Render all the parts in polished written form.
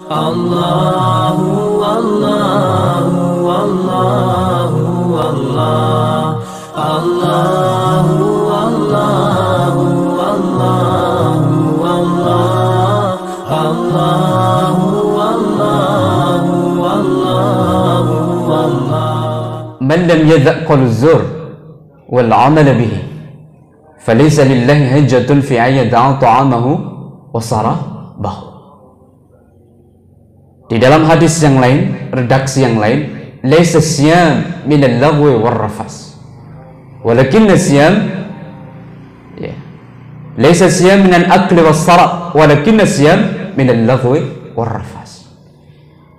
Allahu Allahu Allahu Allah Allahu Allahu Allahu Allah Allahu Allahu Allahu Allah. Man lam yadha' qawl az-zur wal 'amal bihi falaysa lillahi hajjatun fi an yada'a ta'amahu wa sarabahu. Di dalam hadis yang lain, redaksi yang lain, laisa siyam min al-laghwi war-rafas. Walakin siyam laisa siyam min al-akli was-sarab, walakin siyam min al-laghwi war-rafas.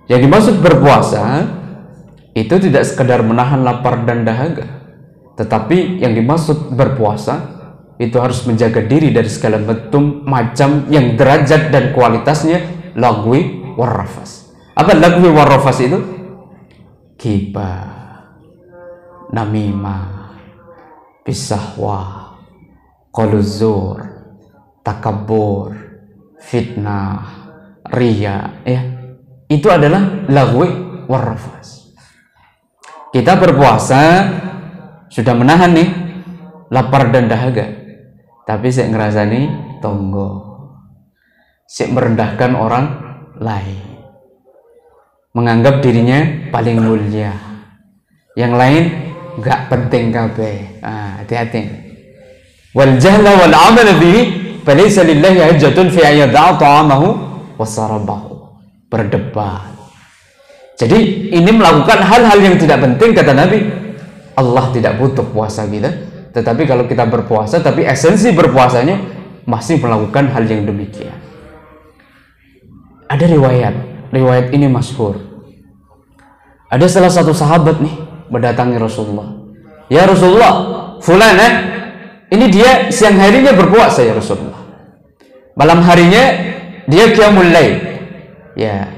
Yang dimaksud berpuasa itu tidak sekedar menahan lapar dan dahaga, tetapi yang dimaksud berpuasa itu harus menjaga diri dari segala bentuk macam yang derajat dan kualitasnya lagwi war-rafas. Apa lagwi war-rafas itu? Ghibah, namimah, bisahwah, qauluz zur, takabbur, fitnah, riya, ya. Itu adalah lagwi war-rafas. Kita berpuasa sudah menahan nih lapar dan dahaga, tapi saya ngerasa nih tonggo, saya merendahkan orang lain, menganggap dirinya paling mulia, yang lain nggak penting kabeh. Hati-hati. Wal jahla wal amal bihi falaysa lillahi hajjatun fi an yada'a ta'amahu wa sarabahu. Berdebat. Jadi ini melakukan hal-hal yang tidak penting, kata Nabi. Allah tidak butuh puasa kita, tetapi kalau kita berpuasa tapi esensi berpuasanya masih melakukan hal yang demikian. Ada riwayat ini masyhur. Ada salah satu sahabat nih mendatangi Rasulullah. Ya Rasulullah, fulan ini dia siang harinya berpuasa ya Rasulullah. Malam harinya dia qiyamul lail. Ya,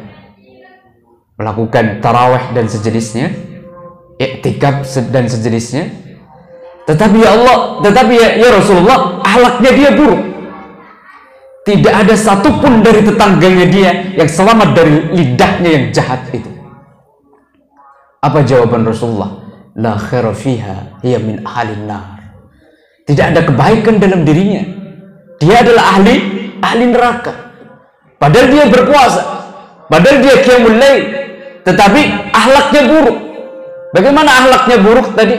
melakukan tarawih dan sejenisnya, i'tikaf dan sejenisnya. Tetapi ya Allah, ya Rasulullah, akhlaknya dia buruk. Tidak ada satupun dari tetangganya dia yang selamat dari lidahnya yang jahat itu. Apa jawaban Rasulullah? La khaira fiha, hiya min ahlin nar. Tidak ada kebaikan dalam dirinya. Dia adalah ahli neraka. Padahal dia berpuasa, padahal dia qiyamul lail, tetapi akhlaknya buruk. Bagaimana akhlaknya buruk tadi?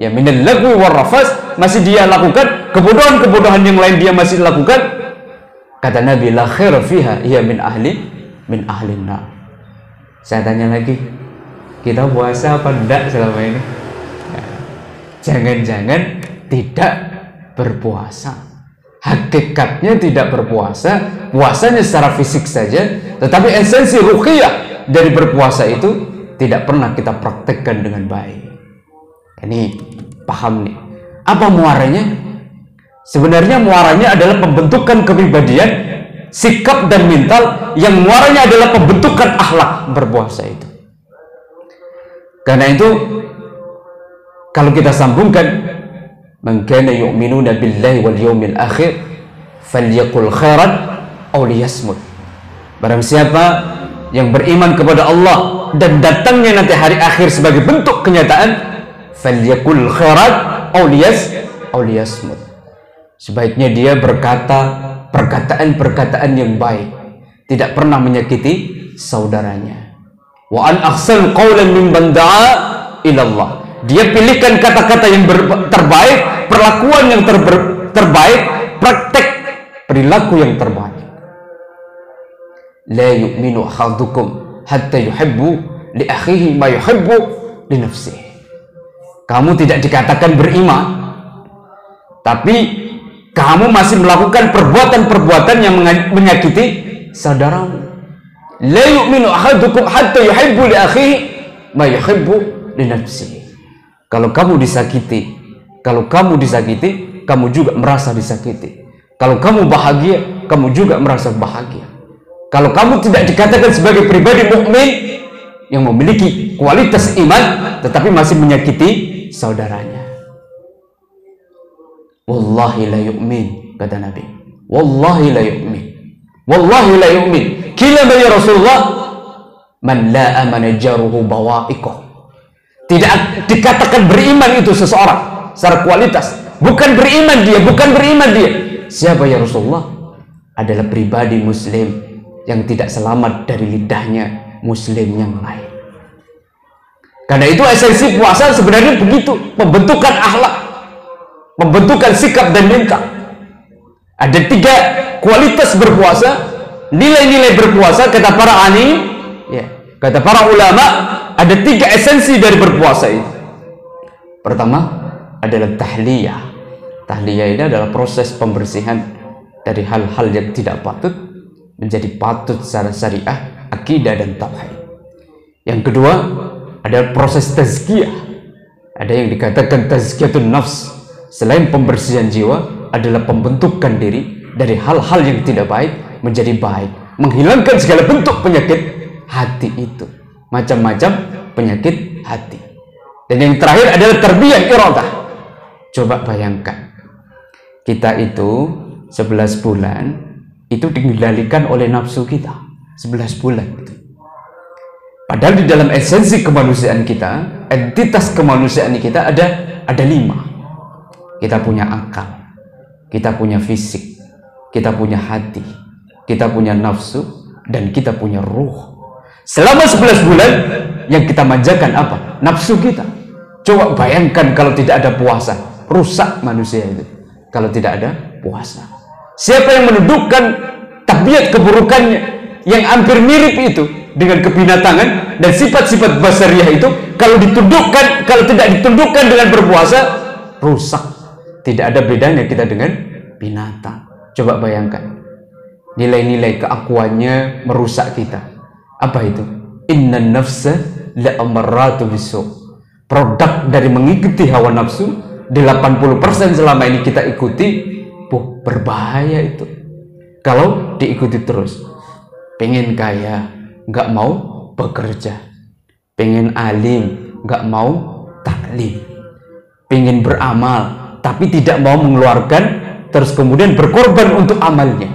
Ya minal lagwi war-rafas, masih dia lakukan kebodohan-kebodohan yang lain, dia masih lakukan. Kata Nabi, la khaira fiha, hiya min ahlin nar. Saya tanya lagi, kita puasa apa enggak selama ini? Jangan-jangan tidak berpuasa. Hakikatnya tidak berpuasa, puasanya secara fisik saja, tetapi esensi ruhiyah dari berpuasa itu tidak pernah kita praktekkan dengan baik. Ini paham nih. Apa muaranya? Sebenarnya muaranya adalah pembentukan kepribadian, sikap dan mental, yang muaranya adalah pembentukan akhlak berpuasa itu. Karena itu kalau kita sambungkan, man kana yu'minuna billahi wal yawmil akhir falyaqul khairan aw liyasmut. Barang siapa yang beriman kepada Allah dan datangnya nanti hari akhir sebagai bentuk kenyataan, falyaqul khairan aw liyasmut. Sebaiknya dia berkata perkataan-perkataan yang baik, tidak pernah menyakiti saudaranya. Wa an ahsan qawlan mimman da'a ila Allah. Dia pilihkan kata-kata yang terbaik, perlakuan yang terbaik, praktek perilaku yang terbaik. La yu'minu ahadukum hatta yuhibbu li akhihi ma yuhibbu li nafsihi. Kamu tidak dikatakan beriman, tapi kamu masih melakukan perbuatan-perbuatan yang menyakiti saudaramu. La yu'minu ahadukum hatta yuhibbu li akhihi ma yuhibbu li nafsihi. Kalau kamu disakiti, kamu juga merasa disakiti. Kalau kamu bahagia, kamu juga merasa bahagia. Kalau kamu tidak dikatakan sebagai pribadi mukmin yang memiliki kualitas iman, tetapi masih menyakiti saudaranya. Wallahi la yu'min, kata Nabi. Wallahi la yu'min. Wallahi la yu'min. Qila ya Rasulullah, man la amana jaruhu bawa'iqah. Tidak dikatakan beriman itu seseorang secara kualitas. Bukan beriman dia, bukan beriman dia. Siapa ya Rasulullah? Adalah pribadi muslim yang tidak selamat dari lidahnya muslim yang lain. Karena itu esensi puasa sebenarnya begitu, pembentukan akhlak, pembentukan sikap dan tingkah. Ada 3 kualitas berpuasa, nilai-nilai berpuasa kata para alim, ya, kata para ulama, ada 3 esensi dari berpuasa itu. Pertama adalah tahliyah. Tahliyah ini adalah proses pembersihan dari hal-hal yang tidak patut menjadi patut secara syariah, akidah dan tauhid. Yang kedua adalah proses tazkiyah. Ada yang dikatakan tazkiyatun nafs. Selain pembersihan jiwa adalah pembentukan diri dari hal-hal yang tidak baik menjadi baik, menghilangkan segala bentuk penyakit hati itu, macam-macam penyakit hati. Dan yang terakhir adalah tarbiyah iradah. Coba bayangkan, kita itu 11 bulan itu dikendalikan oleh nafsu kita. 11 bulan itu. Padahal di dalam esensi kemanusiaan kita, entitas kemanusiaan kita ada 5. Kita punya akal, kita punya fisik, kita punya hati, kita punya nafsu, dan kita punya ruh. Selama 11 bulan yang kita manjakan apa? Nafsu kita. Coba bayangkan kalau tidak ada puasa, rusak manusia itu kalau tidak ada puasa. Siapa yang menundukkan tabiat keburukannya yang hampir mirip itu dengan kebinatangan dan sifat-sifat basariah itu, kalau ditundukkan, kalau tidak ditundukkan dengan berpuasa, rusak. Tidak ada bedanya kita dengan binatang. Coba bayangkan, nilai-nilai keakuannya merusak kita. Apa itu? Innan nafsa la'amarratu bisu. Produk dari mengikuti hawa nafsu 80% selama ini kita ikuti, berbahaya itu kalau diikuti terus. Pengen kaya, nggak mau bekerja. Pengen alim, nggak mau taklim. Pengen beramal, tapi tidak mau mengeluarkan, terus kemudian berkorban untuk amalnya.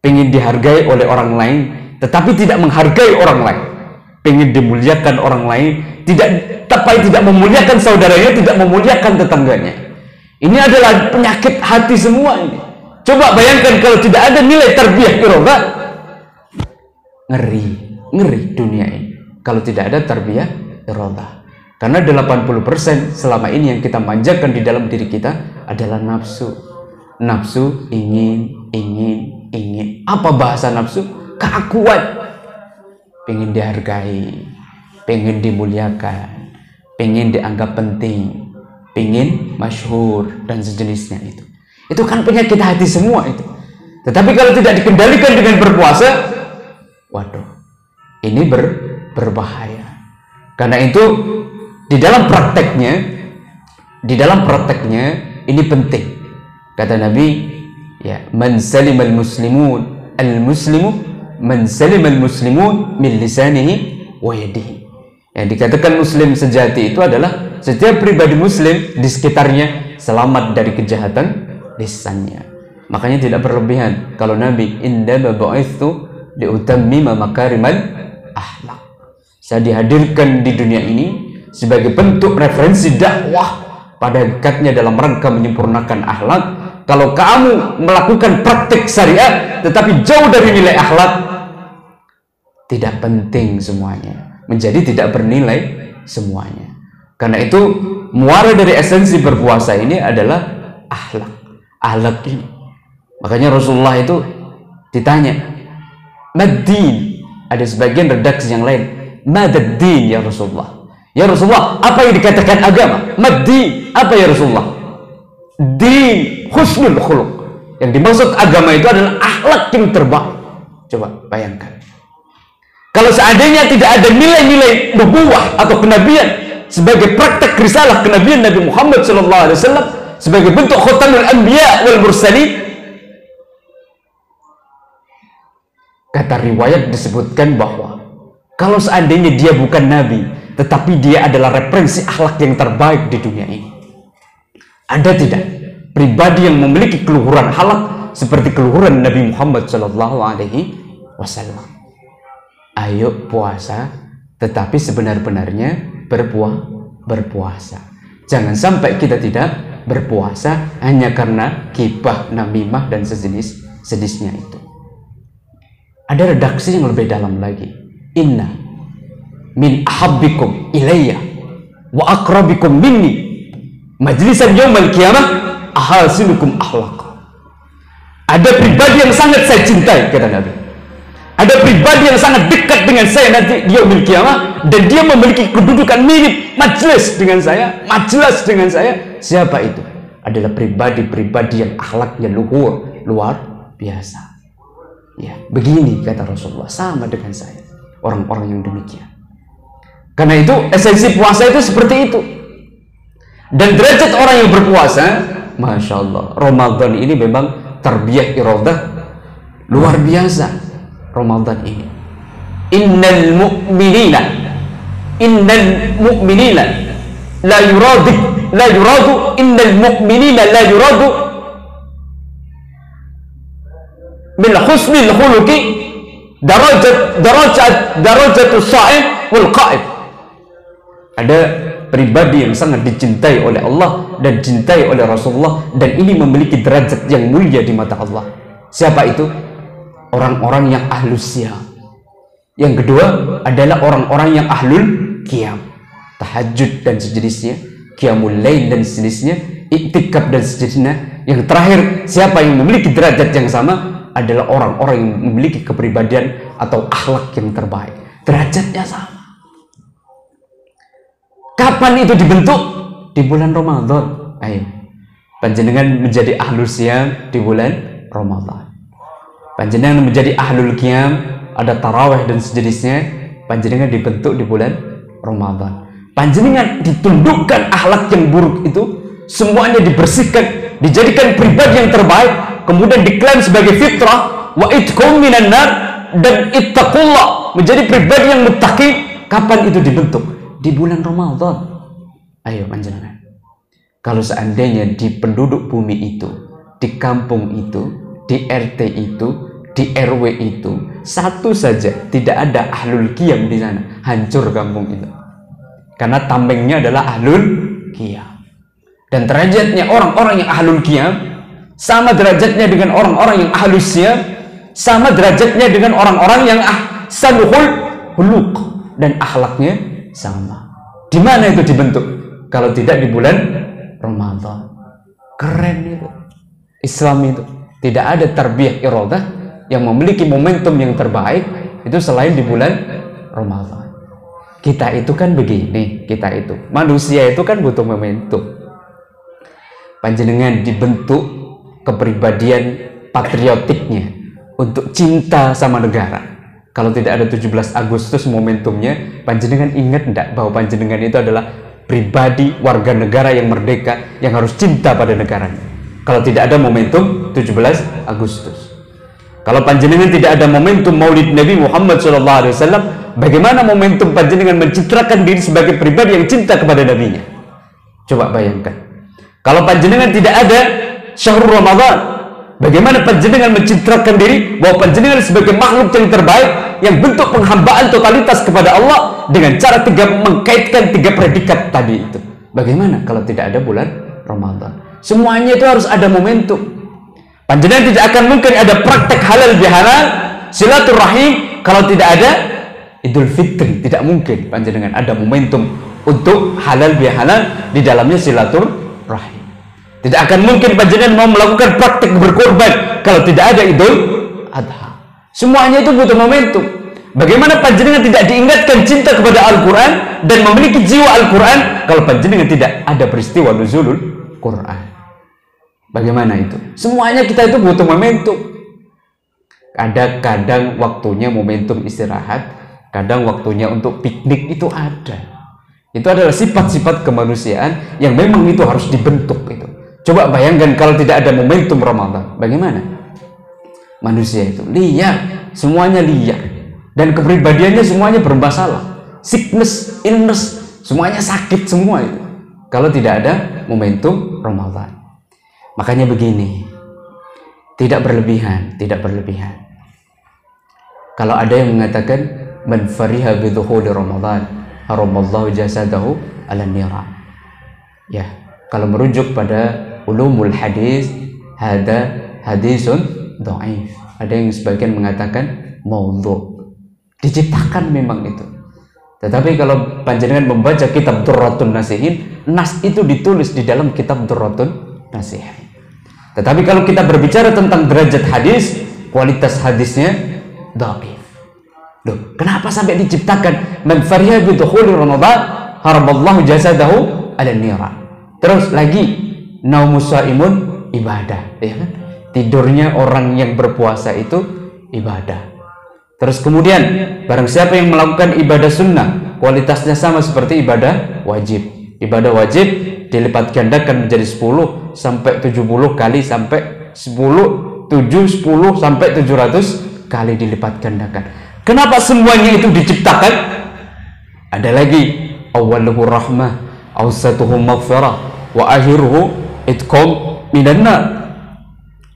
Pengen dihargai oleh orang lain, tetapi tidak menghargai orang lain. Pengen dimuliakan orang lain, tapi tidak memuliakan saudaranya, tidak memuliakan tetangganya. Ini adalah penyakit hati semua ini. Coba bayangkan kalau tidak ada nilai tarbiyah iradah, ngeri dunia ini kalau tidak ada tarbiyah iradah. Karena 80% selama ini yang kita manjakan di dalam diri kita adalah nafsu. Nafsu ingin. Apa bahasa nafsu? Keakuan. Pengen dihargai, pengen dimuliakan, pengen dianggap penting, pengen masyhur dan sejenisnya itu. Itu kan penyakit hati semua itu. Tetapi kalau tidak dikendalikan dengan berpuasa, waduh, ini berbahaya. Karena itu di dalam prakteknya ini penting. Kata Nabi, ya, man salimal muslimun al-muslimu man salimal muslimun min lisanihi wa yadihi. Yang dikatakan muslim sejati itu adalah setiap pribadi muslim di sekitarnya selamat dari kejahatan lisannya. Makanya tidak berlebihan kalau Nabi indama bu'itsu liutammima makarimal akhlak. Saya dihadirkan di dunia ini sebagai bentuk referensi dakwah pada hakikatnya dalam rangka menyempurnakan akhlak. Kalau kamu melakukan praktik syariat tetapi jauh dari nilai akhlak, tidak penting semuanya, menjadi tidak bernilai semuanya. Karena itu muara dari esensi berpuasa ini adalah akhlak ini. Makanya Rasulullah itu ditanya, "Mad-din?" Ada sebagian redaksi yang lain, "Mad-din ya Rasulullah?" Ya Rasulullah, apa yang dikatakan agama? Mad-din, apa ya Rasulullah? Din, husnul khuluq. Yang dimaksud agama itu adalah akhlak yang terbaik. Coba bayangkan. Kalau seandainya tidak ada nilai-nilai nubuwah atau kenabian sebagai praktek risalah kenabian Nabi Muhammad SAW sebagai bentuk khatamul anbiya wal mursalin, kata riwayat disebutkan bahwa kalau seandainya dia bukan nabi, tetapi dia adalah referensi akhlak yang terbaik di dunia ini. Ada tidak pribadi yang memiliki keluhuran akhlak seperti keluhuran Nabi Muhammad SAW? ayo puasa, tetapi sebenar-benarnya berpuasa. Jangan sampai kita tidak berpuasa hanya karena gibah, namimah, dan sejenisnya itu. Ada redaksi yang lebih dalam lagi. Inna min ahabbikum ilayya wa akrabikum minni majlisan yaumal qiyamah ahasinukum akhlaq. Ada pribadi yang sangat saya cintai, kata Nabi. Ada pribadi yang sangat dekat dengan saya nanti di yaumil qiyamah, dan dia memiliki kedudukan mirip majelis dengan saya, majelis dengan saya. Siapa itu? Adalah pribadi-pribadi yang akhlaknya luar biasa. Ya, begini kata Rasulullah, sama dengan saya, orang-orang yang demikian. Karena itu esensi puasa itu seperti itu. Dan derajat orang yang berpuasa, Masya Allah, Ramadan ini memang tarbiyah iradah luar biasa. Ramadan ini, innal mu'minina la yuradu innal mu'minina la yuradu min husnil khuluqi darajatus sha'im wal qa'im. Ada pribadi yang sangat dicintai oleh Allah dan dicintai oleh Rasulullah, dan ini memiliki derajat yang mulia di mata Allah. Siapa itu? Orang-orang yang ahlus siyam. Yang kedua adalah orang-orang yang ahlul qiyam, tahajud dan sejenisnya, qiyamul lail dan sejenisnya, iktikaf dan sejenisnya. Yang terakhir, siapa yang memiliki derajat yang sama adalah orang-orang yang memiliki kepribadian atau akhlak yang terbaik. Derajatnya sama. Kapan itu dibentuk? Di bulan Ramadan. Ayo, panjenengan menjadi ahlus siyam di bulan Ramadan. Panjenengan menjadi ahlul qiyam, ada tarawih dan sejenisnya, panjenengan dibentuk di bulan Ramadan. Panjenengan ditundukkan akhlak yang buruk itu, semuanya dibersihkan, dijadikan pribadi yang terbaik, kemudian diklaim sebagai fitrah, wa itqum minan nar, dan ittaqullah, menjadi pribadi yang muttaqi. Kapan itu dibentuk? Di bulan Ramadan. Ayo panjenengan, kalau seandainya di penduduk bumi itu, di kampung itu, di RT itu, di RW itu, satu saja tidak ada ahlul qiyam di sana, hancur kampung itu. Karena tamengnya adalah ahlul qiyam. Dan derajatnya orang-orang yang ahlul qiyam sama derajatnya dengan orang-orang yang ahlus siyam, sama derajatnya dengan orang-orang yang ahsanul khuluq, dan akhlaknya sama. Di mana itu dibentuk? Kalau tidak di bulan Ramadan. Keren itu. Islam itu tidak ada tarbiyah iradah yang memiliki momentum yang terbaik itu selain di bulan Ramadan. Kita itu kan begini, kita itu manusia itu kan butuh momentum. Panjenengan dibentuk kepribadian patriotiknya untuk cinta sama negara. Kalau tidak ada 17 Agustus momentumnya, panjenengan ingat enggak bahwa panjenengan itu adalah pribadi warga negara yang merdeka yang harus cinta pada negaranya. Kalau tidak ada momentum 17 Agustus. Kalau panjenengan tidak ada momentum Maulid Nabi Muhammad SAW, bagaimana momentum panjenengan mencitrakan diri sebagai pribadi yang cinta kepada nabinya? Coba bayangkan. Kalau panjenengan tidak ada Syahrul Ramadan, bagaimana panjenengan mencitrakan diri bahwa panjenengan sebagai makhluk yang terbaik, yang bentuk penghambaan totalitas kepada Allah dengan cara mengkaitkan 3 predikat tadi itu? Bagaimana kalau tidak ada bulan Ramadan? Semuanya itu harus ada momentum. Panjenengan tidak akan mungkin ada praktek halal bihalal, silaturahim, kalau tidak ada Idul Fitri. Tidak mungkin panjenengan ada momentum untuk halal bihalal di dalamnya silaturahim. Tidak akan mungkin panjenengan mau melakukan praktek berkorban kalau tidak ada Idul Adha. Semuanya itu butuh momentum. Bagaimana panjenengan tidak diingatkan cinta kepada Al-Quran dan memiliki jiwa Al-Quran kalau panjenengan tidak ada peristiwa nuzulul Quran? Bagaimana itu? Semuanya kita itu butuh momentum. Kadang-kadang waktunya momentum istirahat, kadang waktunya untuk piknik, itu ada. Itu adalah sifat-sifat kemanusiaan yang memang itu harus dibentuk itu. Coba bayangkan kalau tidak ada momentum Ramadan, bagaimana? Manusia itu liar, semuanya liar, dan kepribadiannya semuanya bermasalah, sickness, illness, semuanya sakit semua itu. Kalau tidak ada momentum Ramadan. Makanya begini, tidak berlebihan, tidak berlebihan. Kalau ada yang mengatakan man fariha bi dhuhuli Ramadan haramallahu jasadahu ala niran. Ya, kalau merujuk pada ulumul hadis, hada hadisun dhaif. Ada yang sebagian mengatakan maudhu. Diciptakan memang itu. Tetapi kalau panjenengan membaca kitab Durratun Nasihin, nas itu ditulis di dalam kitab Durratun Nasihin. Tetapi kalau kita berbicara tentang derajat hadis, kualitas hadisnya dhaif. Loh, kenapa sampai diciptakan man fariha bi dukhuli Ramadan haramallahu jasadahu ala niran. Terus lagi naumus shaimun ibadah, ya kan? Tidurnya orang yang berpuasa itu ibadah. Terus kemudian barang siapa yang melakukan ibadah sunnah, kualitasnya sama seperti ibadah wajib. Ibadah wajib dilipat gandakan menjadi 10 sampai 70 kali sampai 10, 7, 10 sampai 700 kali dilipat gandakan. Kenapa semuanya itu diciptakan? Ada lagi awaluhu rahmah, awsatuhu maghfirah, wa akhiruhu itqam minan nar.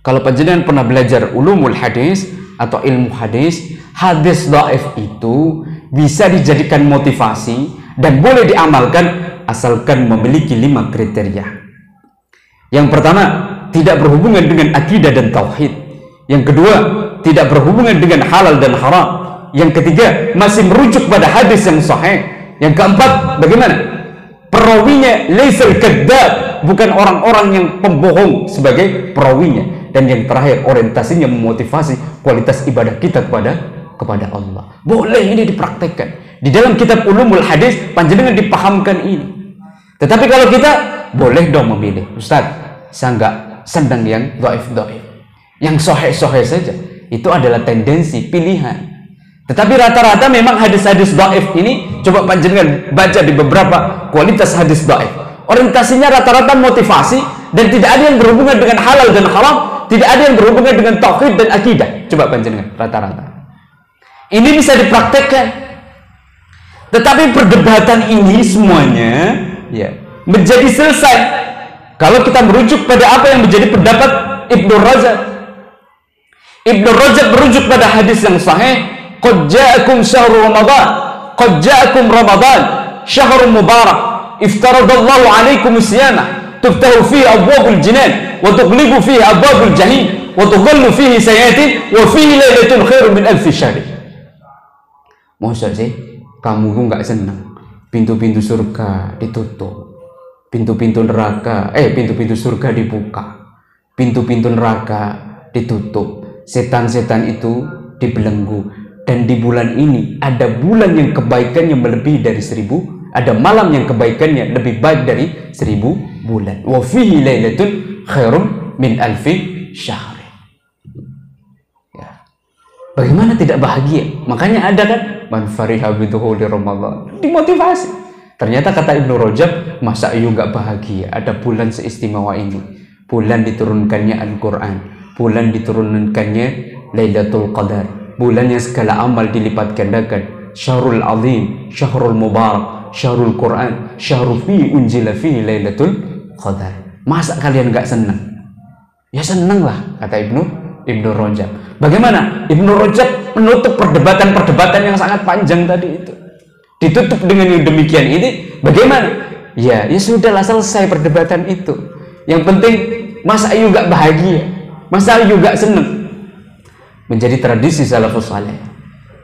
Kalau panjenengan pernah belajar ulumul hadis atau ilmu hadis, hadis dhaif itu bisa dijadikan motivasi dan boleh diamalkan asalkan memiliki 5 kriteria. Yang pertama, tidak berhubungan dengan akidah dan tauhid. Yang kedua, tidak berhubungan dengan halal dan haram. Yang ketiga, masih merujuk pada hadis yang sahih. Yang keempat, bagaimana? Perawinya laisal kadzdzab, bukan orang-orang yang pembohong sebagai perawinya. Dan yang terakhir, orientasinya memotivasi kualitas ibadah kita kepada Allah. Boleh ini dipraktekkan. Di dalam kitab ulumul hadis, panjenengan dipahamkan ini. Tetapi kalau kita, boleh dong memilih. Ustaz, saya nggak senang yang dhaif-dhaif. Yang sahih-sahih saja. Itu adalah tendensi, pilihan. Tetapi rata-rata memang hadis-hadis dhaif ini, coba panjenengan baca di beberapa kualitas hadis dhaif. Orientasinya rata-rata motivasi, dan tidak ada yang berhubungan dengan halal dan haram, tidak ada yang berhubungan dengan tauhid dan akidah. Coba panjenengan rata-rata. Ini bisa dipraktekkan. Tetapi perdebatan ini semuanya ya menjadi selesai kalau kita merujuk pada apa yang menjadi pendapat Ibnu Rajab. Ibnu Rajab merujuk pada hadis yang sahih, qad ja'akum syahrul ramadan, qad ja'akum ramadan syahrul mubarak, iftaradallahu alaikum siyamah, tuftahu fihi abwabul jinan wa tughliqu fihi abwabul jahim wa tughallu fihi sayatin wa fihi lailatun khairun min alfi syahr. Masa sih kamu nggak senang pintu-pintu surga ditutup, pintu-pintu neraka pintu-pintu surga dibuka, pintu-pintu neraka ditutup, setan-setan itu dibelenggu, dan di bulan ini ada bulan yang kebaikannya melebihi dari 1000, ada malam yang kebaikannya lebih baik dari 1000 bulan. Wa fihi lailatun khairum min alfi syahr. Ya. Bagaimana tidak bahagia? Makanya ada kan man fariha bi dukhuli Ramadan, dimotivasi. Ternyata kata Ibnu Rajab, masa you nggak bahagia ada bulan seistimewa ini, bulan diturunkannya Al-Quran, bulan diturunkannya Lailatul Qadar, bulan yang segala amal dilipat gandakan, syahrul azim, syahrul mubarak, syahrul Quran, syahrul fi unjila fi Lailatul Qadar. Masa kalian nggak senang? Ya senang lah, kata Ibnu Rajab. Bagaimana? Ibnu Rajab menutup perdebatan-perdebatan yang sangat panjang tadi itu. Ditutup dengan yang demikian ini. Bagaimana? Ya sudahlah, selesai perdebatan itu. Yang penting, masa ayu nggak bahagia? Masa ayu nggak senang? Menjadi tradisi salafus saleh.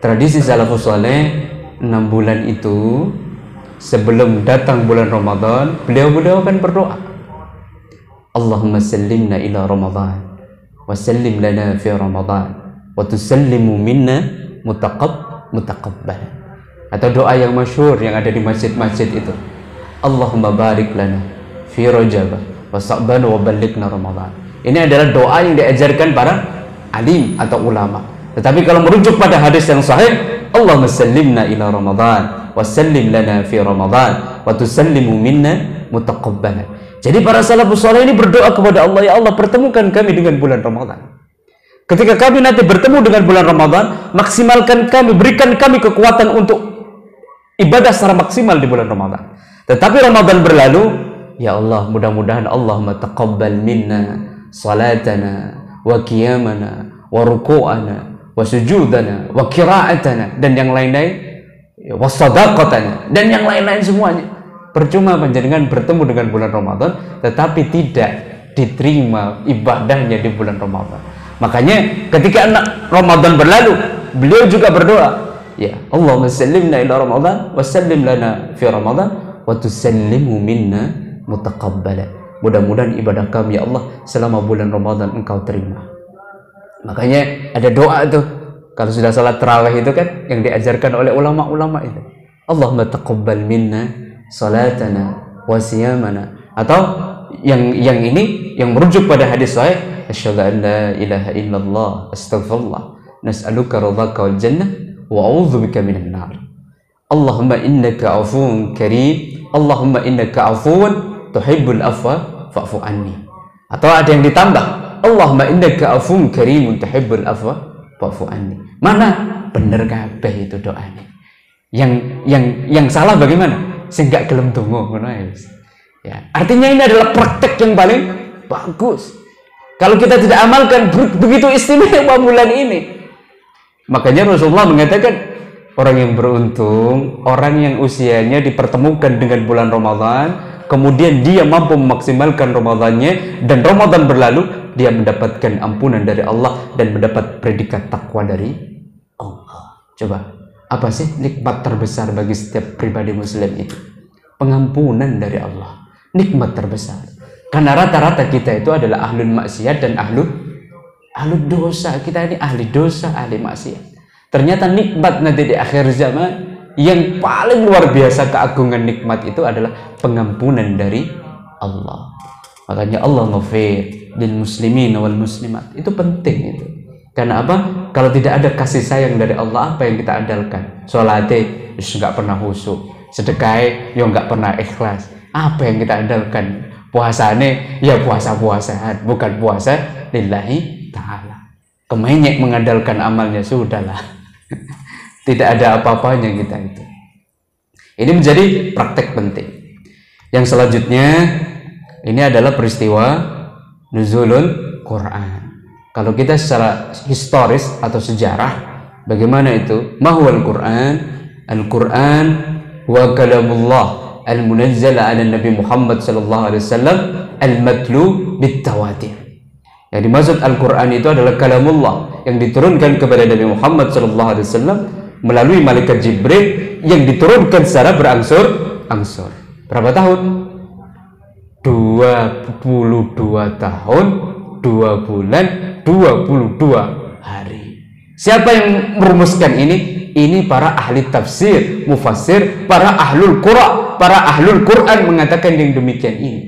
Tradisi salafus saleh 6 bulan itu, sebelum datang bulan Ramadan, beliau akan berdoa. Allahumma sallimna ila Ramadan wa sallim lana fi Ramadan wa tusallimu minna mutaqabbal. Atau doa yang masyhur yang ada di masjid-masjid itu, Allahumma barik lana fi Rajab wa Sa'ban wa ballighna Ramadan. Ini adalah doa yang diajarkan para alim atau ulama. Tetapi kalau merujuk pada hadis yang sahih, Allahumma sallimna ila Ramadan wa sallim lana fi Ramadan wa tusallimu minna mutaqabbalan. Jadi para salafus saleh ini berdoa kepada Allah, ya Allah, pertemukan kami dengan bulan Ramadan. Ketika kami nanti bertemu dengan bulan Ramadan, maksimalkan kami, berikan kami kekuatan untuk ibadah secara maksimal di bulan Ramadan. Tetapi Ramadan berlalu, ya Allah, mudah-mudahan Allahumma taqabbal minna salatana wa qiyamana wa ruku'ana wa sujudana, wa qira'atana, dan yang lain-lain, wa sadaqatana, dan yang lain-lain semuanya. Percuma panjenengan bertemu dengan bulan Ramadan tetapi tidak diterima ibadahnya di bulan Ramadan. Makanya ketika Ramadan berlalu, beliau juga berdoa, ya Allahumma sallimna ila Ramadan wa sallim lana fi Ramadan wa tusallimu minna mutaqabbala. Mudah-mudahan ibadah kami ya Allah selama bulan Ramadan engkau terima. Makanya ada doa tuh kalau sudah salat tarawih itu kan yang diajarkan oleh ulama-ulama itu. Allahumma taqabbal minna salatana wa siyamana, atau yang ini yang merujuk pada hadis sahih, asyhadu an la ilaha illallah astaghfirullah nas'aluka ridhaka wal jannah wa a'udzubika minan nar. Allahumma innaka afuwun karim, Allahumma innaka afuwun tuhibbul afwa fa'fu anni. Atau ada yang ditambah, Allahumma innaka afuwun karimun tuhibbul afwa fa'fu anni. Mana bener kabeh itu doanya. Yang salah bagaimana? Sing gak gelem donga ngono ya. Artinya ini adalah praktek yang paling bagus. Kalau kita tidak amalkan, begitu istimewa bulan ini. Makanya Rasulullah mengatakan, orang yang beruntung, orang yang usianya dipertemukan dengan bulan Ramadan, kemudian dia mampu memaksimalkan Ramadannya, dan Ramadan berlalu, dia mendapatkan ampunan dari Allah dan mendapat predikat takwa dari Allah. Coba, apa sih nikmat terbesar bagi setiap pribadi muslim itu? Pengampunan dari Allah. Nikmat terbesar. Karena rata-rata kita itu adalah ahlul maksiat dan ahlul dosa. Kita ini ahli dosa, ahli maksiat. Ternyata nikmat nanti di akhir zaman yang paling luar biasa, keagungan nikmat itu adalah pengampunan dari Allah. Makanya Allah ghafir lil muslimin wal muslimat. Itu penting itu. Karena apa? Kalau tidak ada kasih sayang dari Allah, apa yang kita andalkan? Salate nggak pernah khusyuk, sedekah yo nggak pernah ikhlas. Apa yang kita andalkan? Puasane ya puasa-puasaan, bukan puasa lillahi ta'ala. Kemenyek mengandalkan amalnya, sudahlah. Tidak ada apa-apanya kita itu. Ini menjadi praktek penting. Yang selanjutnya, ini adalah peristiwa nuzulul Quran. Kalau kita secara historis atau sejarah, bagaimana itu? Mahwal Quran? Al-Quran wa kalamullah al-munazzal ala Nabi Muhammad sallallahu alaihi wasallam al-matlu bit-tawatir. Yang dimaksud Al-Quran itu adalah kalamullah yang diturunkan kepada Nabi Muhammad sallallahu alaihi wasallam melalui malaikat Jibril, yang diturunkan secara berangsur-angsur. Berapa tahun? 22 tahun, 2 bulan, 22 hari. Siapa yang merumuskan ini? Ini para ahli tafsir, mufassir, para ahlul Qur'an, para ahlul Quran mengatakan yang demikian ini.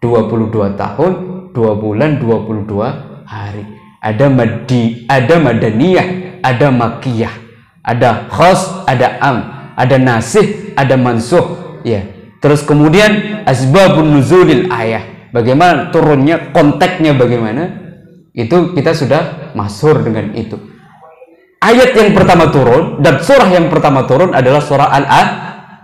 22 tahun, 2 bulan, 22 hari. Ada madaniyah, ada makiyah, ada khas, ada am, ada nasih, ada mansuh, ya. Terus kemudian asbabun nuzulil ayah, bagaimana turunnya, konteksnya bagaimana, itu kita sudah masyhur dengan itu. Ayat yang pertama turun dan surah yang pertama turun adalah surah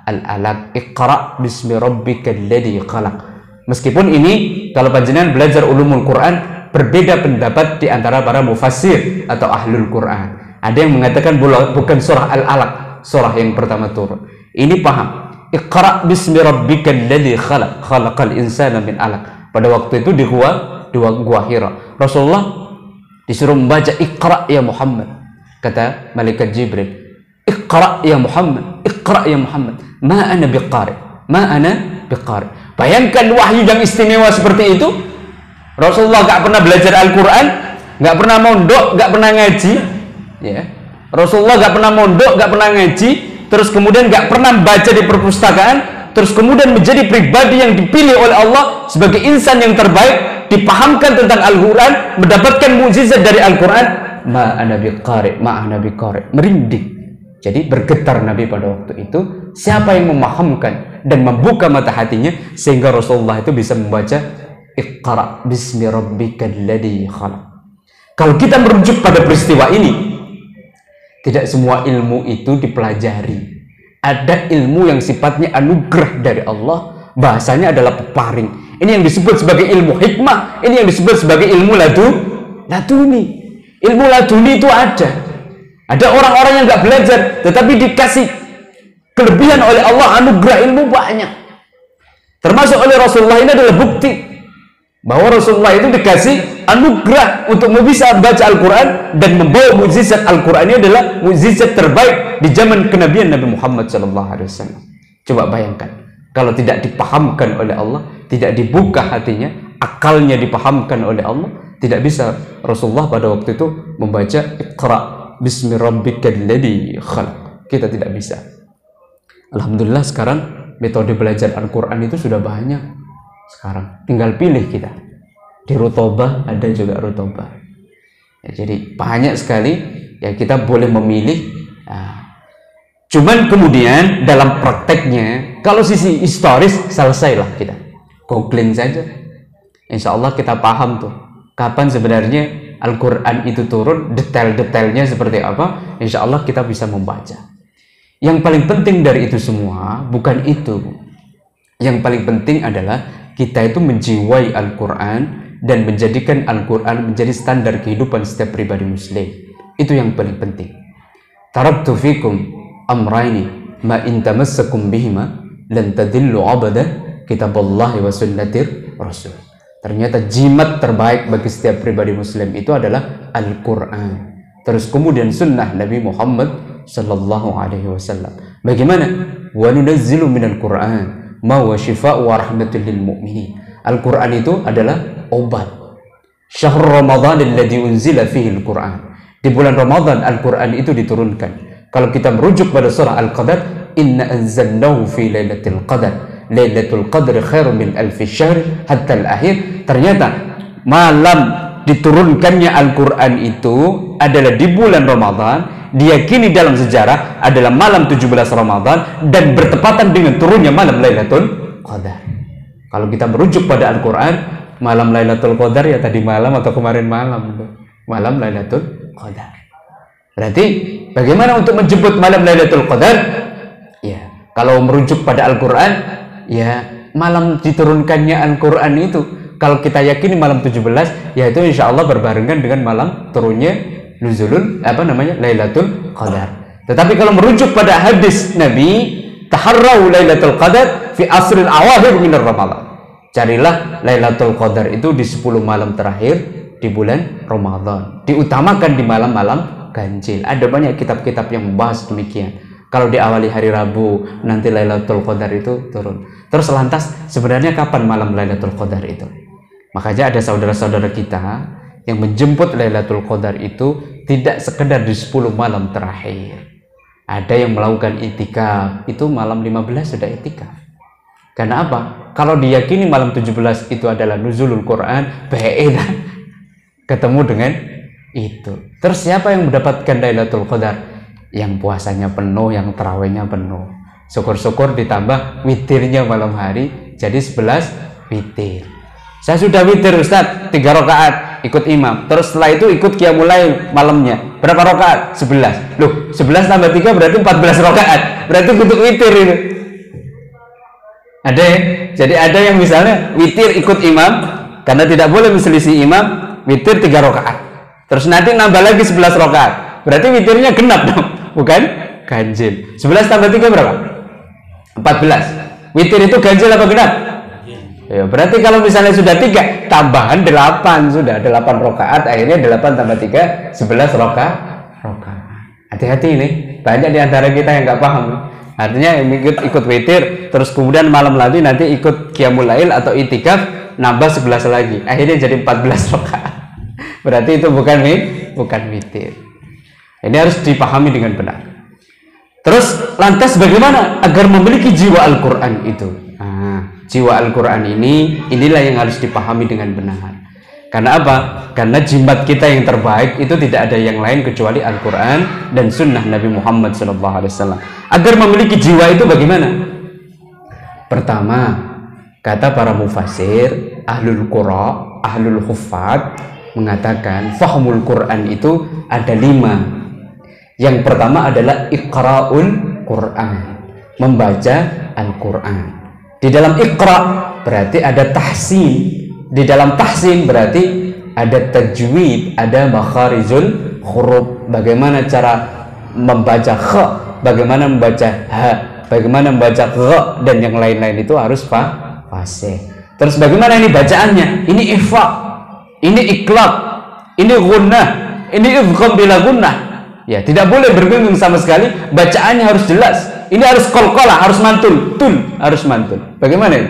Al-Alaq. Iqra bismi rabbikal ladzi khalaq. Meskipun ini kalau panjenengan belajar ulumul Quran, berbeda pendapat di antara para mufassir atau ahlul Quran. Ada yang mengatakan bukan surah Al-Alaq, surah yang pertama turun. Ini paham. Iqra bismi rabbikal ladzi khalaq, khalaqal insana min 'alaq. Pada waktu itu di gua Hira, Rasulullah disuruh membaca Iqra ya Muhammad. Kata malaikat Jibril, Iqra ya Muhammad, Iqra ya Muhammad. Ma ana biqari, ma ana biqari. Bayangkan wahyu yang istimewa seperti itu. Rasulullah gak pernah belajar Al-Quran, gak pernah mondok, gak pernah ngaji, ya. Rasulullah gak pernah mondok, gak pernah ngaji, terus kemudian gak pernah baca di perpustakaan, terus kemudian menjadi pribadi yang dipilih oleh Allah sebagai insan yang terbaik, dipahamkan tentang Al-Quran, mendapatkan mukjizat dari Al-Quran. Ma ana biqari, ma ana biqari, merinding. Jadi bergetar Nabi pada waktu itu. Siapa yang memahamkan dan membuka mata hatinya sehingga Rasulullah itu bisa membaca Iqra bismi rabbikal ladzi khalaq. Kalau kita merujuk pada peristiwa ini, tidak semua ilmu itu dipelajari. Ada ilmu yang sifatnya anugerah dari Allah, bahasanya adalah peparing. Ini yang disebut sebagai ilmu hikmah, ini yang disebut sebagai ilmu laduni. Ilmu laduni itu ada. Ada orang-orang yang nggak belajar, tetapi dikasih kelebihan oleh Allah, anugerah ilmu banyak. Termasuk oleh Rasulullah, ini adalah bukti bahwa Rasulullah itu dikasih anugerah untuk bisa baca Al-Quran dan membawa mukjizat Al-Quran. Ini adalah mukjizat terbaik di zaman kenabian Nabi Muhammad SAW. Coba bayangkan, kalau tidak dipahamkan oleh Allah, tidak dibuka hatinya, akalnya dipahamkan oleh Allah, tidak bisa Rasulullah pada waktu itu membaca Iqra bismi rabbikal ladzi khalaq. Kita tidak bisa. Alhamdulillah sekarang metode belajar Al-Quran itu sudah banyak. Sekarang tinggal pilih kita. Di Rutobah ada juga Rutobah. Ya, jadi banyak sekali ya, kita boleh memilih. Cuman kemudian dalam prakteknya, kalau sisi historis selesailah kita. Googling saja. Insya Allah kita paham tuh kapan sebenarnya Al-Quran itu turun, detail-detailnya seperti apa. Insya Allah kita bisa membaca. Yang paling penting dari itu semua bukan itu. Yang paling penting adalah kita itu menjiwai Al-Quran dan menjadikan Al-Quran menjadi standar kehidupan setiap pribadi muslim. Itu yang paling penting. Taraktu fikum amraini ma in tamassakum bihima lan tadillu abada kitaballahi wa sunnatir rasul. Ternyata jimat terbaik bagi setiap pribadi muslim itu adalah Al-Quran. Terus kemudian sunnah Nabi Muhammad sallallahu alaihi wasallam. Bagaimana? Wa nunazzilu minal Qur'an ma wa shifaa'u wa rahmatul lil mu'minin. Al-Quran itu adalah obat. Syahrul Ramadan alladzi unzila fihi Al-Quran. Di bulan Ramadan Al-Quran itu diturunkan. Kalau kita merujuk pada surah Al-Qadar, inna anzalnahu fi lailatul qadar. Lailatul qadri khairun min alfi syahr hatta al-akhir. Ternyata malam diturunkannya Al-Quran itu adalah di bulan Ramadan, diyakini dalam sejarah adalah malam 17 Ramadan dan bertepatan dengan turunnya malam Lailatul Qadar. Kalau kita merujuk pada Al-Quran, malam Lailatul Qadar ya tadi malam atau kemarin malam, malam Lailatul Qadar. Berarti bagaimana untuk menjemput malam Lailatul Qadar? Ya, kalau merujuk pada Al-Quran, ya malam diturunkannya Al-Quran itu, kalau kita yakini malam 17, yaitu insya Allah berbarengan dengan malam turunnya nuzulul Lailatul Qadar. Tetapi kalau merujuk pada hadis Nabi, taharrau Lailatul Qadar fi asril awakhir min Ramadan. Carilah Lailatul Qadar itu di 10 malam terakhir di bulan Ramadan. Diutamakan di malam-malam ganjil. Ada banyak kitab-kitab yang membahas demikian. Kalau diawali hari Rabu, nanti Lailatul Qadar itu turun. Terus lantas sebenarnya kapan malam Lailatul Qadar itu? Makanya ada saudara-saudara kita yang menjemput Lailatul Qadar itu tidak sekedar di 10 malam terakhir. Ada yang melakukan itikaf, itu malam 15 sudah itikaf. Karena apa? Kalau diyakini malam 17 itu adalah nuzulul Quran, baiklah ketemu dengan itu. Terus siapa yang mendapatkan Lailatul Qadar? Yang puasanya penuh, yang tarawihnya penuh. Syukur-syukur ditambah witirnya malam hari, jadi 11 witir. Saya sudah witir Ustaz, 3 rakaat ikut imam. Terus setelah itu ikut qiyamul lail malamnya. Berapa rakaat? 11. Loh, 11 tambah 3 berarti 14 rakaat. Berarti untuk witir itu. Ada ya? Jadi ada yang misalnya witir ikut imam karena tidak boleh menselisih imam, witir 3 rakaat. Terus nanti nambah lagi 11 rakaat. Berarti witirnya genap dong, bukan ganjil. 11 tambah 3 berapa? 14. Witir itu ganjil apa genap? Ya, berarti kalau misalnya sudah 3, tambahan 8, sudah 8 rakaat, akhirnya 8 tambah 3, 11 rakaat. Hati-hati ini, banyak di antara kita yang nggak paham. Artinya ikut witir, terus kemudian malam lagi nanti ikut qiyamul lail atau itikaf, nambah 11 lagi, akhirnya jadi 14 rakaat. Berarti itu bukan witir. Ini harus dipahami dengan benar. Terus lantas bagaimana agar memiliki jiwa Al-Quran itu? Jiwa Al-Quran inilah yang harus dipahami dengan benar. Karena apa? Karena jimat kita yang terbaik itu tidak ada yang lain kecuali Al-Quran dan sunnah Nabi Muhammad SAW. Agar memiliki jiwa itu bagaimana? Pertama, kata para mufasir, ahlul qura, ahlul huffaz mengatakan fahmul Quran itu ada 5. Yang pertama adalah iqra'ul Quran, membaca Al-Quran. Di dalam iqra berarti ada tahsin, di dalam tahsin berarti ada tajwid, ada makharijul huruf, bagaimana cara membaca kha, bagaimana membaca ha, bagaimana membaca gha, dan yang lain-lain itu harus fasih. Terus bagaimana ini bacaannya? Ini ikhfa, ini iqlab, ini gunnah, ini idgham bila gunnah. Ya, tidak boleh berbingung sama sekali. Bacaannya harus jelas. Ini harus qalqalah, harus mantul, harus mantul. Bagaimana ini?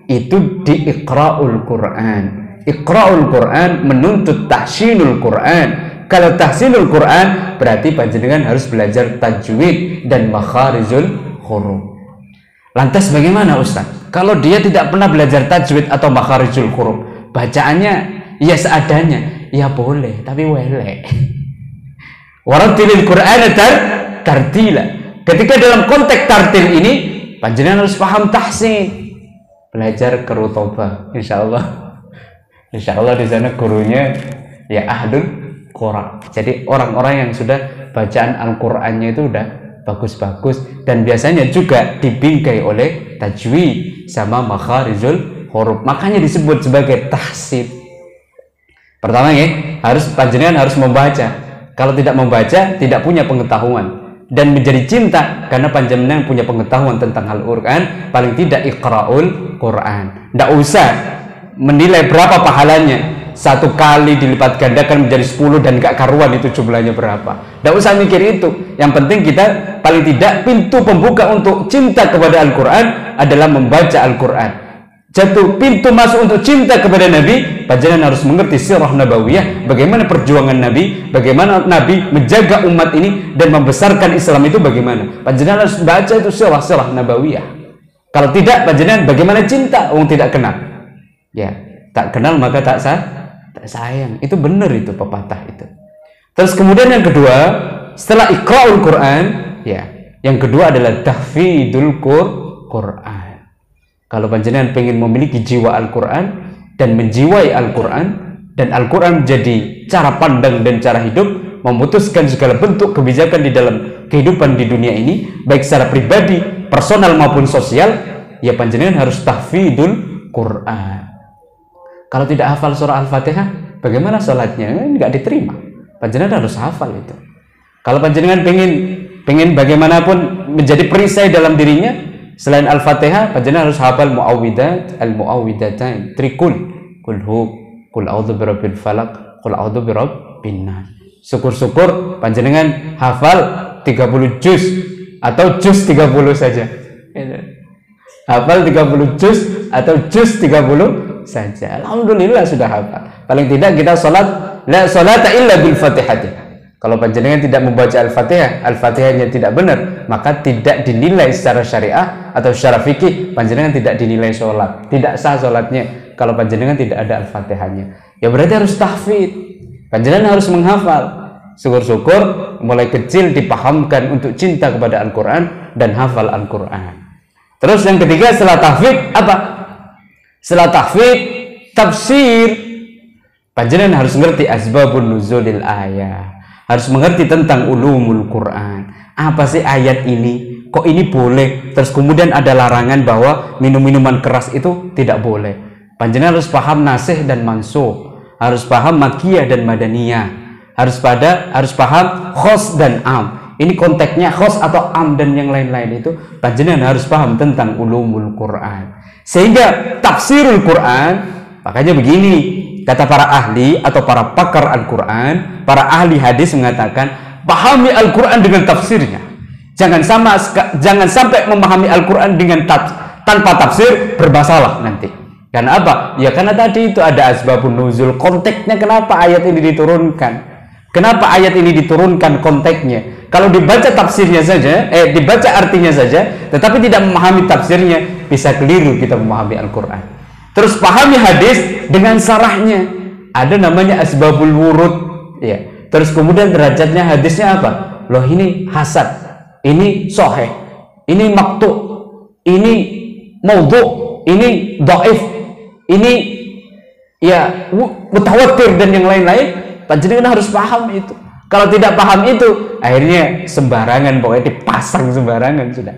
Itu di iqra'ul Quran. Iqra'ul Quran menuntut tahsinul Quran. Kalau tahsinul Quran berarti panjenengan harus belajar tajwid dan makharijul huruf. Lantas bagaimana Ustaz? Kalau dia tidak pernah belajar tajwid atau makharijul huruf, bacaannya ya seadanya, ya boleh, tapi welek. Warattilil Qur'ana tartila. Ketika dalam konteks tartil ini, panjenengan harus paham tahsin. Belajar ke Rutobah, insya Allah di sana gurunya ya ahlul Quran. Jadi orang-orang yang sudah bacaan Al-Qur'annya itu udah bagus-bagus, dan biasanya juga dibingkai oleh tajwid sama makharijul huruf. Makanya disebut sebagai tahsin. Pertama ya, panjenengan harus membaca. Kalau tidak membaca, tidak punya pengetahuan. Dan menjadi cinta karena panjenengan punya pengetahuan tentang Al-Qur'an, paling tidak iqra'ul Qur'an. Tidak usah menilai berapa pahalanya, 1 kali dilipat gandakan menjadi 10 dan gak karuan itu jumlahnya berapa. Tidak usah mikir itu. Yang penting kita paling tidak pintu pembuka untuk cinta kepada Al-Qur'an adalah membaca Al-Qur'an. Jatuh pintu masuk untuk cinta kepada Nabi, panjenengan harus mengerti sirah nabawiyah, bagaimana perjuangan Nabi, bagaimana Nabi menjaga umat ini dan membesarkan Islam itu bagaimana. Panjenengan harus baca itu sirah nabawiyah. Kalau tidak, panjenengan bagaimana cinta orang tidak kenal. Ya, tak kenal maka tak sayang. Itu benar, itu pepatah itu. Terus kemudian yang kedua, setelah iqra'ul Quran, ya, yang kedua adalah tahfidul Quran. Kalau panjenengan pengen memiliki jiwa Al-Quran dan menjiwai Al-Quran, dan Al-Quran menjadi cara pandang dan cara hidup, memutuskan segala bentuk kebijakan di dalam kehidupan di dunia ini, baik secara pribadi, personal maupun sosial, ya panjenengan harus tahfidul Quran. Kalau tidak hafal surah Al-Fatihah, bagaimana sholatnya? Nggak diterima. Panjenengan harus hafal itu. Kalau panjenengan pengen bagaimanapun menjadi perisai dalam dirinya, selain Al-Fatihah, panjenengan harus hafal muawwidat, al-muawwidatain, trikul, kulhu, kul a'udzu birabbil falaq, kul a'udzu birabbin nas. Syukur-syukur panjenengan hafal 30 juz atau juz 30 saja. Hafal 30 juz atau juz 30 saja. Alhamdulillah sudah hafal. Paling tidak kita salat, la salata illa bil Fatihah. Kalau panjenengan tidak membaca Al-Fatihah, Al-Fatihahnya tidak benar, maka tidak dinilai secara syariah atau secara fikih, panjenengan tidak dinilai sholat, tidak sah sholatnya kalau panjenengan tidak ada Al-Fatihahnya. Ya berarti harus tahfidz, panjenengan harus menghafal. Syukur-syukur mulai kecil dipahamkan untuk cinta kepada Al-Quran dan hafal Al-Quran. Terus yang ketiga setelah tahfidz apa? Setelah tahfidz, tafsir. Panjenengan harus ngerti asbabun nuzulil ayat. Harus mengerti tentang ulumul Quran. Apa sih ayat ini? Kok ini boleh? Terus kemudian ada larangan bahwa minum-minuman keras itu tidak boleh. Panjenengan harus paham nasih dan mansuh. Harus paham makkiyah dan madaniyah. Harus paham khos dan am. Ini konteksnya khos atau am dan yang lain-lain itu. Panjenengan harus paham tentang ulumul Quran. Sehingga tafsirul Quran, makanya begini. Kata para ahli atau para pakar Al-Quran, para ahli hadis mengatakan, pahami Al-Quran dengan tafsirnya. Jangan sampai memahami Al-Quran dengan tanpa tafsir, bermasalah nanti. Karena apa? Ya karena tadi itu ada asbabun nuzul, konteksnya kenapa ayat ini diturunkan. Kenapa ayat ini diturunkan konteksnya. Kalau dibaca tafsirnya saja, dibaca artinya saja, tetapi tidak memahami tafsirnya, bisa keliru kita memahami Al-Quran. Terus pahami hadis dengan sarahnya. Ada namanya asbabul wurud, ya. Terus kemudian derajatnya hadisnya apa? Loh ini hasan, ini sahih, ini maktu, ini maudhu, ini dhaif, ini ya mutawatir dan yang lain-lain. Panjenengan harus paham itu. Kalau tidak paham itu, akhirnya sembarangan, pokoknya dipasang sembarangan sudah.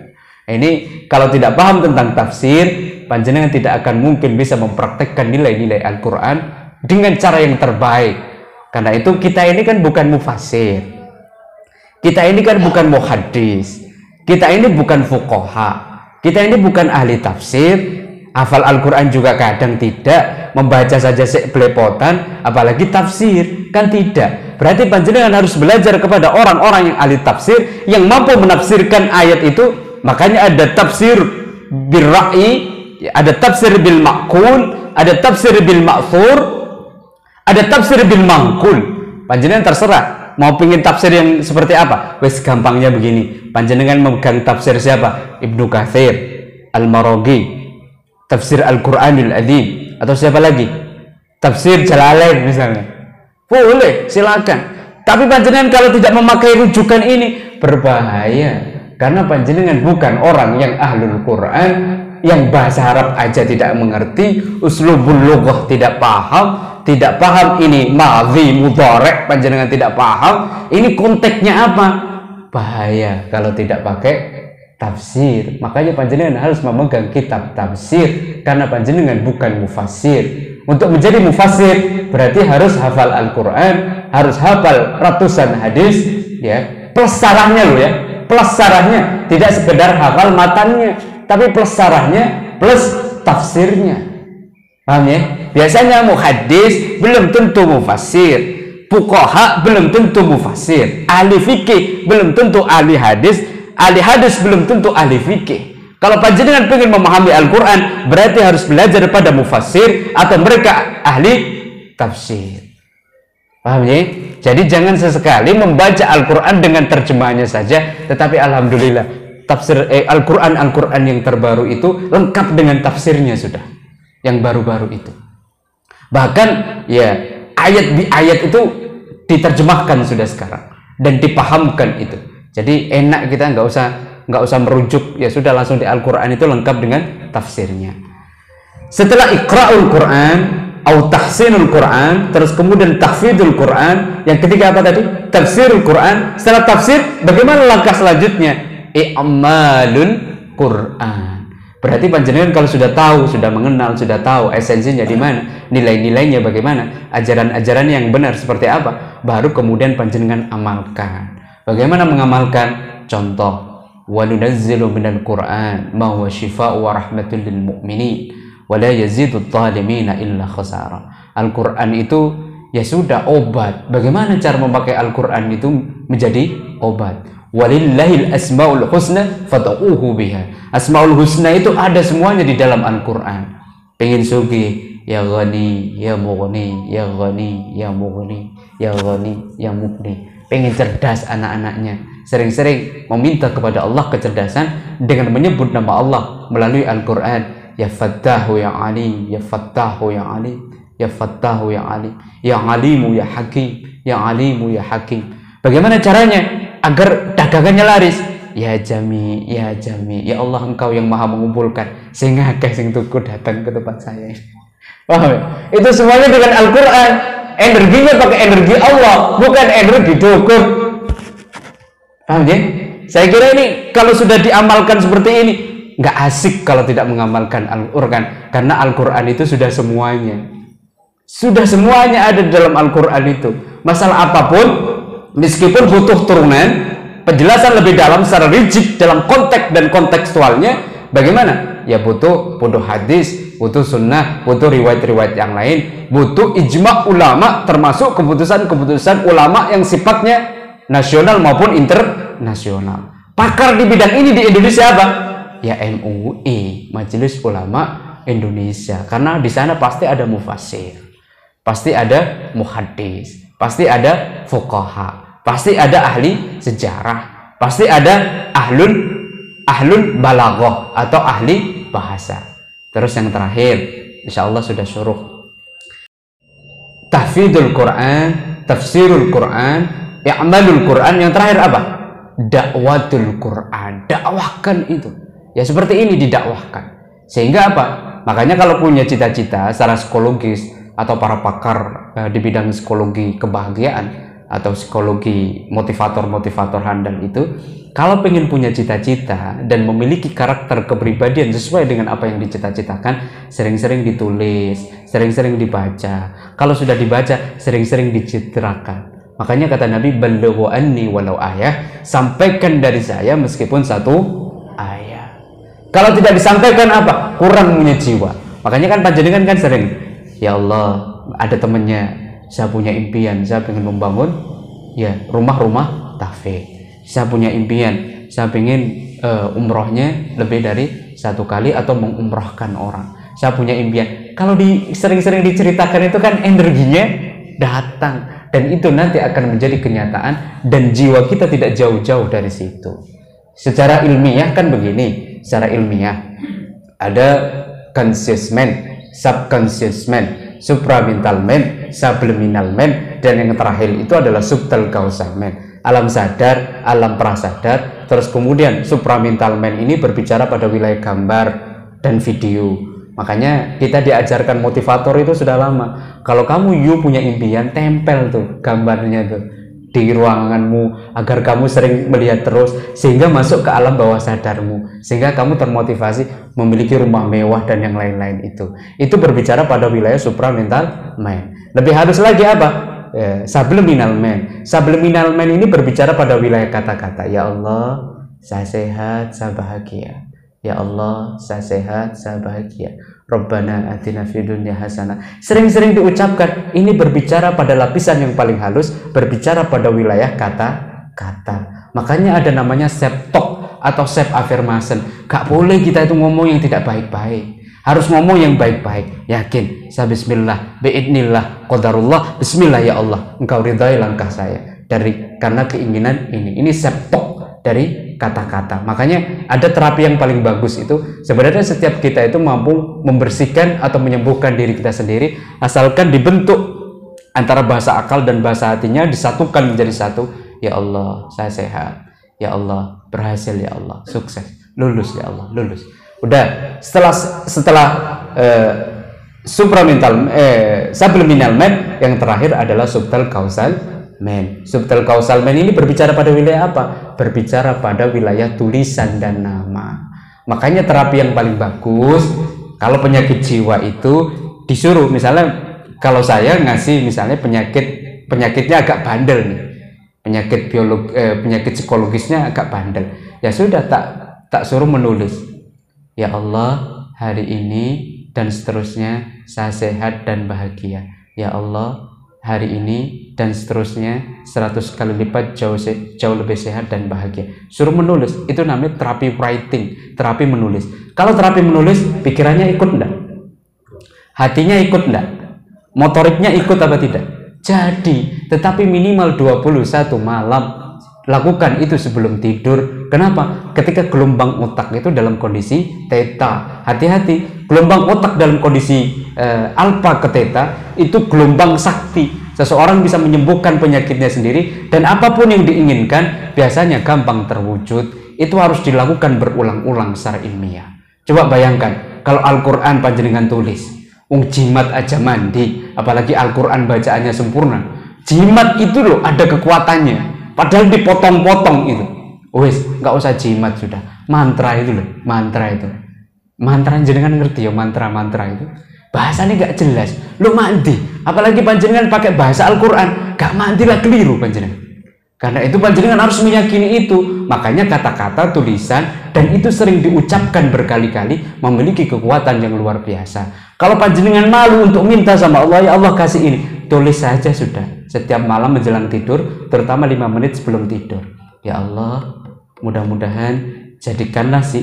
Ini kalau tidak paham tentang tafsir, panjenengan tidak akan mungkin bisa mempraktekkan nilai-nilai Al-Quran dengan cara yang terbaik. Karena itu kita ini kan bukan mufassir, kita ini kan bukan muhaddis, kita ini bukan fuqaha, kita ini bukan ahli tafsir. Hafal Al-Quran juga kadang tidak, membaca saja belepotan, apalagi tafsir, kan tidak. Berarti panjenengan harus belajar kepada orang-orang yang ahli tafsir, yang mampu menafsirkan ayat itu. Makanya ada tafsir bil ra'yi, ada tafsir bil ma'qul, ada tafsir bil ma'thur, ada tafsir bil mangkul. Panjenengan terserah mau pingin tafsir yang seperti apa. Wes gampangnya begini, panjenengan memegang tafsir siapa? Ibnu Katsir, Al-Maraghi, tafsir Al-Quranul Adzim, atau siapa lagi? Tafsir Jalalain misalnya. Boleh, silakan. Tapi panjenengan kalau tidak memakai rujukan ini berbahaya. Karena panjenengan bukan orang yang ahlul Quran, yang bahasa Arab aja tidak mengerti, uslubul lughah tidak paham ini madhi mudhari' panjenengan tidak paham, ini konteksnya apa? Bahaya kalau tidak pakai tafsir. Makanya panjenengan harus memegang kitab tafsir, karena panjenengan bukan mufassir. Untuk menjadi mufassir berarti harus hafal Al-Quran, harus hafal ratusan hadis, ya, plus sarahnya loh ya, plus sarahnya, tidak sekedar hafal matannya, tapi plus sarahnya, plus tafsirnya. Paham ya? Biasanya muhaddis belum tentu mufassir, fuqaha belum tentu mufassir, ahli fikih belum tentu ahli hadis, ahli hadis belum tentu ahli fikih. Kalau panjenengan ingin memahami Al-Quran, berarti harus belajar pada mufassir atau mereka ahli tafsir. Paham ya? Jadi jangan sesekali membaca Al-Quran dengan terjemahannya saja, tetapi alhamdulillah tafsir Al-Quran yang terbaru itu lengkap dengan tafsirnya sudah, yang baru-baru itu. Bahkan ya ayat itu diterjemahkan sudah sekarang dan dipahamkan itu. Jadi enak, kita nggak usah merujuk, ya sudah langsung di Al-Quran itu lengkap dengan tafsirnya. Setelah iqra'ul Quran atau tahsinul Quran, terus kemudian tahfidul Quran, yang ketiga apa tadi? Tafsirul Quran. Setelah tafsir, bagaimana langkah selanjutnya? I'malul Quran. Berarti panjenengan kalau sudah tahu, sudah mengenal, sudah tahu esensinya di mana, nilai-nilainya bagaimana, ajaran-ajaran yang benar seperti apa, baru kemudian panjenengan amalkan. Bagaimana mengamalkan? Contoh, wa nunazzilu minal Qur'an ma huwa shifaa'un wa rahmatun lil mu'minin wa la yazidut zalimina illa khasara. Al-Qur'an itu ya sudah obat. Bagaimana cara memakai Al-Qur'an itu menjadi obat? Walillahil asmaul husna fad'uuhu biha. Asmaul husna itu ada semuanya di dalam Al-Qur'an. Pengen sugih, ya ghani, ya mughni, ya ghani, ya mughni, ya ghani, ya mughni. Pengen cerdas anak-anaknya, sering-sering meminta kepada Allah kecerdasan dengan menyebut nama Allah melalui Al-Quran. Ya Fattahu ya Alim, ya Fattahu ya Alim, ya Fattahu ya Alim, ya Alimu ya Hakim, ya Alimu ya Hakim. Bagaimana caranya agar dagangannya laris? Ya Jami, ya Jami, ya Allah Engkau yang maha mengumpulkan, sehingga sing tuku datang ke tempat saya. Paham ya? Itu semuanya dengan Al-Quran. Energinya pakai energi Allah, bukan energi dukun. Paham ya? Saya kira ini kalau sudah diamalkan seperti ini, nggak asik kalau tidak mengamalkan Al-Quran, karena Al-Quran itu sudah semuanya. Sudah semuanya ada di dalam Al-Quran itu. Masalah apapun, meskipun butuh turunan, penjelasan lebih dalam secara rigid dalam konteks dan kontekstualnya, bagaimana? Ya butuh hadis, butuh sunnah, butuh riwayat-riwayat yang lain, butuh ijma' ulama, termasuk keputusan-keputusan ulama yang sifatnya nasional maupun internasional. Pakar di bidang ini di Indonesia apa? Ya MUI, Majelis Ulama Indonesia. Karena di sana pasti ada mufassir, pasti ada muhaddis, pasti ada fuqaha, pasti ada ahli sejarah, pasti ada ahlun balaghah atau ahli bahasa. Terus yang terakhir, insya Allah sudah syuruh, tahfidul Quran, tafsirul Quran, i'malul Quran. Yang terakhir apa? Dakwatul Quran. Dakwahkan itu. Ya seperti ini didakwahkan. Sehingga apa? Makanya kalau punya cita-cita secara psikologis atau para pakar di bidang psikologi kebahagiaan, atau psikologi motivator handal itu, kalau pengen punya cita-cita dan memiliki karakter kepribadian sesuai dengan apa yang dicita-citakan, sering-sering ditulis, sering-sering dibaca. Kalau sudah dibaca, sering-sering dicitrakan. Makanya kata Nabi, ballighu anni walau ayah, sampaikan dari saya meskipun satu ayat. Kalau tidak disampaikan apa? Kurang punya jiwa. Makanya kan panjenengan kan sering, ya Allah, ada temennya, saya punya impian, saya ingin membangun ya rumah-rumah tahfidz. Saya punya impian, saya ingin umrohnya lebih dari 1 kali atau mengumrohkan orang. Saya punya impian. Kalau sering-sering diceritakan itu kan energinya datang, dan itu nanti akan menjadi kenyataan, dan jiwa kita tidak jauh-jauh dari situ. Secara ilmiah kan begini, secara ilmiah ada conscious mind, subconscious mind, supramental mind, subliminal mind, dan yang terakhir itu adalah subtle causal mind, alam sadar, alam prasadar. Terus kemudian supramental mind ini berbicara pada wilayah gambar dan video. Makanya kita diajarkan motivator itu sudah lama. Kalau kamu punya impian, tempel tuh gambarnya tuh di ruanganmu agar kamu sering melihat terus, sehingga masuk ke alam bawah sadarmu, sehingga kamu termotivasi memiliki rumah mewah dan yang lain-lain itu. Itu berbicara pada wilayah supramental mind. Lebih halus lagi apa? Subliminal mind. Subliminal mind ini berbicara pada wilayah kata-kata. Ya Allah, saya sehat, saya bahagia. Ya Allah, saya sehat, saya bahagia. Rabbana atina fid dunya hasanah. Sering-sering diucapkan. Ini berbicara pada lapisan yang paling halus, berbicara pada wilayah kata-kata. Makanya ada namanya self talk atau self affirmation. Gak boleh kita itu ngomong yang tidak baik-baik. Harus ngomong yang baik-baik. Yakin, saya bismillah, biidnillah, qadarullah, bismillah ya Allah, engkau ridhai langkah saya karena keinginan ini. Ini self talk dari kata-kata. Makanya ada terapi yang paling bagus itu, sebenarnya setiap kita itu mampu membersihkan atau menyembuhkan diri kita sendiri, asalkan dibentuk antara bahasa akal dan bahasa hatinya, disatukan menjadi satu. Ya Allah, saya sehat. Ya Allah, berhasil. Ya Allah, sukses. Lulus. Ya Allah, lulus. Udah, setelah subliminal mind, yang terakhir adalah subtle causal mind. Subtle causal mind ini berbicara pada wilayah apa? Berbicara pada wilayah tulisan dan nama. Makanya terapi yang paling bagus kalau penyakit jiwa itu disuruh, misalnya kalau saya ngasih misalnya penyakitnya agak bandel nih, penyakit psikologisnya agak bandel, ya sudah tak suruh menulis. Ya Allah, hari ini dan seterusnya saya sehat dan bahagia. Ya Allah, hari ini dan seterusnya 100 kali lipat jauh lebih sehat dan bahagia. Suruh menulis, itu namanya terapi writing, terapi menulis. Kalau terapi menulis, pikirannya ikut enggak? Hatinya ikut enggak? Motoriknya ikut apa tidak? Jadi, tetapi minimal 21 malam lakukan itu sebelum tidur. Kenapa? Ketika gelombang otak itu dalam kondisi theta, hati-hati, gelombang otak dalam kondisi alpha ke theta itu gelombang sakti. Seseorang bisa menyembuhkan penyakitnya sendiri, dan apapun yang diinginkan biasanya gampang terwujud. Itu harus dilakukan berulang-ulang secara ilmiah. Coba bayangkan kalau Al-Quran panjenengan tulis, jimat aja mandi, apalagi Al-Quran bacaannya sempurna. Jimat itu loh ada kekuatannya. Padahal dipotong-potong itu. Wes, nggak usah jimat sudah. Mantra itu loh, mantra itu. Mantra jenengan ngerti ya, mantra itu. Bahasanya nggak jelas. Lu mandi, apalagi panjenengan pakai bahasa Al-Quran, nggak mandi lah, keliru panjenengan. Karena itu panjenengan harus meyakini itu. Makanya kata-kata, tulisan, dan itu sering diucapkan berkali-kali memiliki kekuatan yang luar biasa. Kalau panjenengan malu untuk minta sama Allah, ya Allah kasih ini, tulis saja sudah. Setiap malam menjelang tidur, terutama 5 menit sebelum tidur. Ya Allah, mudah-mudahan jadikanlah si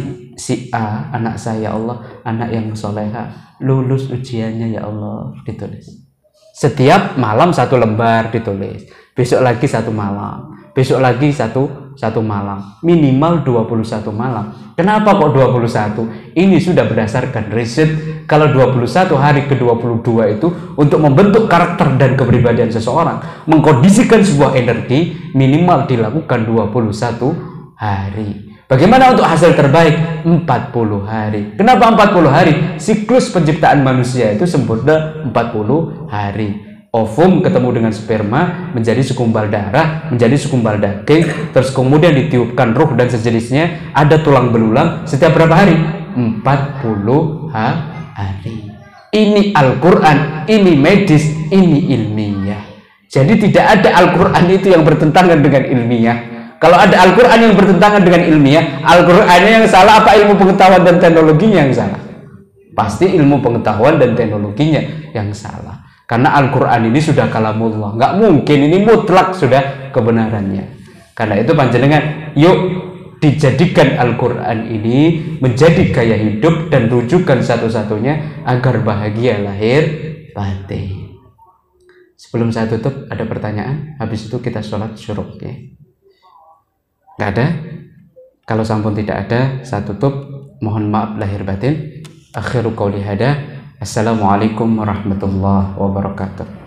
A, anak saya, ya Allah, anak yang soleha, lulus ujiannya, ya Allah, ditulis. Setiap malam 1 lembar ditulis. Besok lagi 1 malam. Besok lagi satu malam. Minimal 21 malam. Kenapa kok 21? Ini sudah berdasarkan riset. Kalau 21 hari ke-22 itu untuk membentuk karakter dan kepribadian seseorang, mengkondisikan sebuah energi, minimal dilakukan 21 hari. Bagaimana untuk hasil terbaik? 40 hari. Kenapa 40 hari? Siklus penciptaan manusia itu sempurna 40 hari. Ovum ketemu dengan sperma menjadi segumpal darah, menjadi segumpal daging, terus kemudian ditiupkan ruh dan sejenisnya, ada tulang belulang setiap berapa hari? 40 hari. Ini Al-Quran, ini medis, ini ilmiah. Jadi tidak ada Al-Quran itu yang bertentangan dengan ilmiah. Kalau ada Al-Quran yang bertentangan dengan ilmiah, Al-Qurannya yang salah apa ilmu pengetahuan dan teknologinya yang salah? Pasti ilmu pengetahuan dan teknologinya yang salah. Karena Al-Quran ini sudah kalamullah, nggak mungkin ini mutlak sudah kebenarannya. Karena itu panjenengan, yuk dijadikan Al-Quran ini menjadi gaya hidup dan rujukan satu-satunya agar bahagia lahir batin. Sebelum saya tutup, ada pertanyaan? Habis itu kita sholat syuruk ya. Nggak ada? Kalau sampun tidak ada, saya tutup. Mohon maaf lahir batin. Akhiru qauli hada. Assalamualaikum warahmatullahi wabarakatuh.